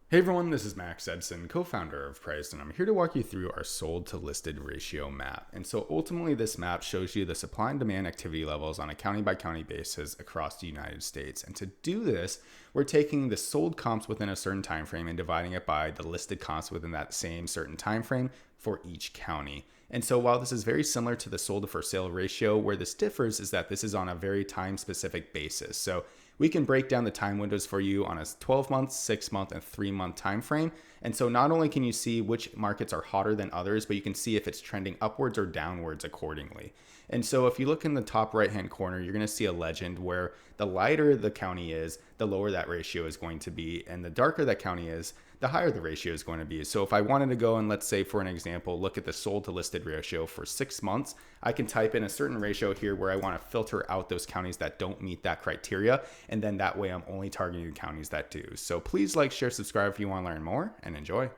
Hey everyone, this is Max Edson, co-founder of Price, and I'm here to walk you through our sold to listed ratio map. And so ultimately this map shows you the supply and demand activity levels on a county by county basis across the United States. And to do this, we're taking the sold comps within a certain time frame and dividing it by the listed comps within that same certain time frame for each county. And so while this is very similar to the sold to for sale ratio, where this differs is that this is on a very time specific basis. So we can break down the time windows for you on a 12-month, 6-month, and 3-month time frame. And so not only can you see which markets are hotter than others, but you can see if it's trending upwards or downwards accordingly. And so if you look in the top right-hand corner, you're going to see a legend where the lighter the county is, the lower that ratio is going to be. And the darker that county is, the higher the ratio is going to be. So if I wanted to go and, let's say for an example, look at the sold to listed ratio for 6 months, I can type in a certain ratio here where I want to filter out those counties that don't meet that criteria. And then that way I'm only targeting the counties that do. So please like, share, subscribe if you want to learn more, and enjoy.